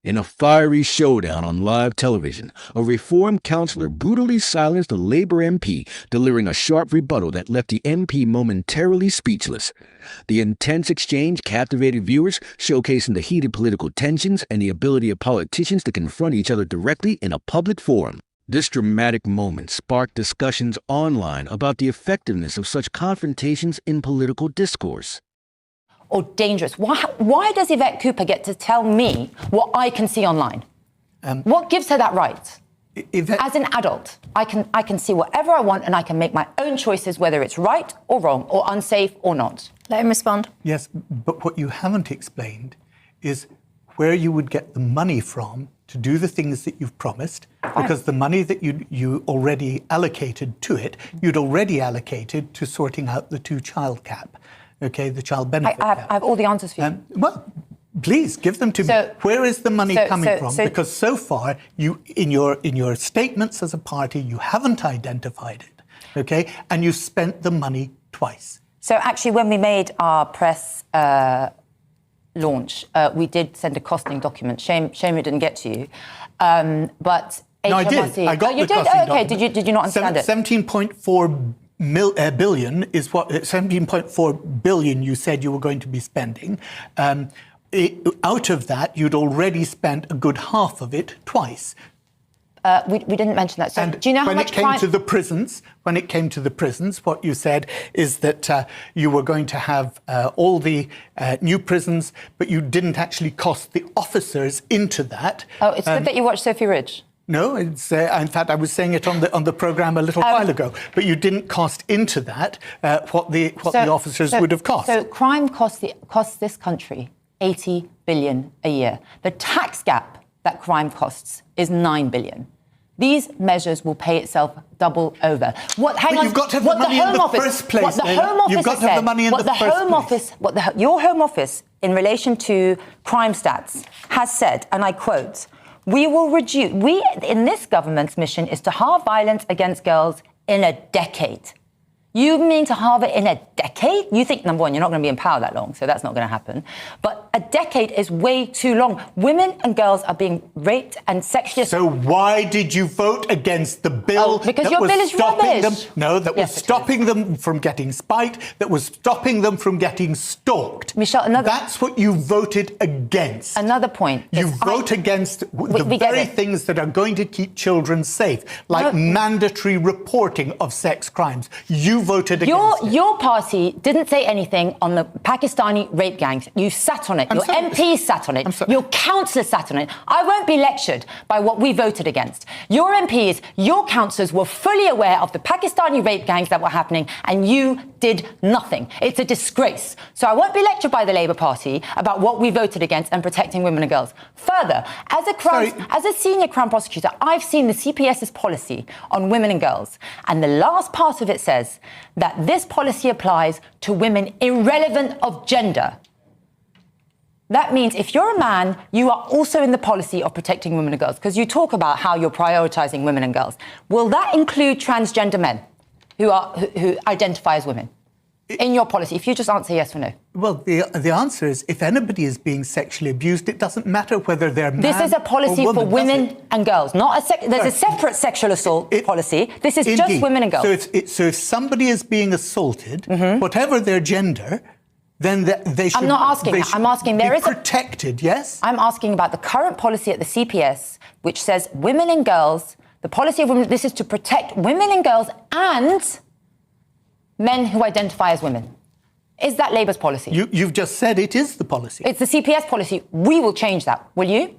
In a fiery showdown on live television, a Reform Councillor brutally silenced a Labour MP, delivering a sharp rebuttal that left the MP momentarily speechless. The intense exchange captivated viewers, showcasing the heated political tensions and the ability of politicians to confront each other directly in a public forum. This dramatic moment sparked discussions online about the effectiveness of such confrontations in political discourse. Or dangerous. Why does Yvette Cooper get to tell me what I can see online? What gives her that right? As an adult, I can see whatever I want and I can make my own choices, whether it's right or wrong or unsafe or not. Let him respond. Yes, but what you haven't explained is where you would get the money from to do the things that you've promised, because the money that you already allocated to it, you'd already allocated to sorting out the two-child cap. Okay, the child benefit cap. I have all the answers for you. Well, please give them to me. Where is the money coming from? Because so far, you in your statements as a party, you haven't identified it. Okay, and you spent the money twice. So actually, when we made our press launch, we did send a costing document. Shame it didn't get to you. But no, I did. I got the costing document. Okay, did you not understand it? 17.4 billion is what 17.4 billion you said you were going to be spending. Out of that, you'd already spent a good half of it twice. We didn't mention that. So and do you know how much when it came to the prisons, what you said is that you were going to have all the new prisons, but you didn't actually cost the officers into that. Oh, it's good that you watched Sophie Ridge. No, it's in fact I was saying it on the programme a little while ago. But you didn't cost into that what the officers would have cost. So crime costs this country 80 billion a year. The tax gap that crime costs is 9 billion. These measures will pay itself double over. You've got to have the money in the first place. What the Home Office You've got to have the money in the first place. Your Home Office, in relation to crime stats, has said, and I quote, in this government's mission is to halve violence against girls in a decade. You mean to halve it in a decade? You think, number one, you're not going to be in power that long, so that's not going to happen. But a decade is way too long. Women and girls are being raped and sexually... So why did you vote against the bill because your bill is rubbish. That was stopping them from getting spiked, that was stopping them from getting stalked. Michelle, that's what you voted against. Another point. You vote against the very things that are going to keep children safe, like mandatory reporting of sex crimes. You voted against it. Your party didn't say anything on the Pakistani rape gangs. You sat on it. Your MPs sat on it. Your councillors sat on it. I won't be lectured by what we voted against. Your MPs, your councillors were fully aware of the Pakistani rape gangs that were happening, and you did nothing. It's a disgrace. So I won't be lectured by the Labour Party about what we voted against and protecting women and girls. Further, as a senior Crown prosecutor, I've seen the CPS's policy on women and girls, and the last part of it says that this policy applies to women irrelevant of gender. That means if you're a man, you are also in the policy of protecting women and girls, because you talk about how you're prioritising women and girls. Will that include transgender men who identify as women in your policy? If you just answer yes or no. Well, the answer is if anybody is being sexually abused, it doesn't matter whether they're man or woman. This is a policy for women and girls, not there's a separate sexual assault policy. This is just women and girls. So if somebody is being assaulted, whatever their gender, then they should. I'm not asking. I'm asking. There is protected. Yes. I'm asking about the current policy at the CPS, which says women and girls. The policy of women. This is to protect women and girls and men who identify as women. Is that Labour's policy? You've just said it is the policy. It's the CPS policy. We will change that. Will you?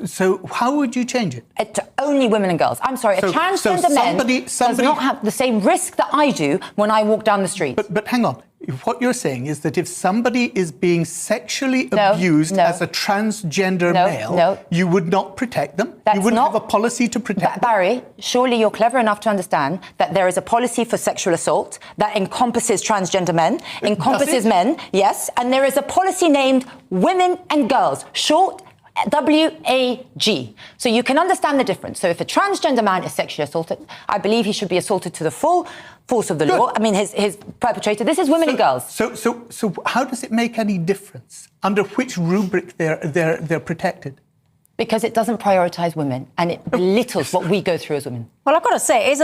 So how would you change it? To only women and girls. I'm sorry, a transgender man does not have the same risk that I do when I walk down the street. But hang on. What you're saying is that if somebody is being sexually abused as a transgender male, you would not protect them? You wouldn't have a policy to protect them? Barry, surely you're clever enough to understand that there is a policy for sexual assault that encompasses transgender men, encompasses men, yes, and there is a policy named Women and Girls, short WAG. So you can understand the difference. So if a transgender man is sexually assaulted, I believe he should be assaulted to the full force of the law. I mean, his perpetrator. This is women and girls. So how does it make any difference under which rubric they're protected? Because it doesn't prioritise women and it belittles what we go through as women. Well, I've got to say, it is a little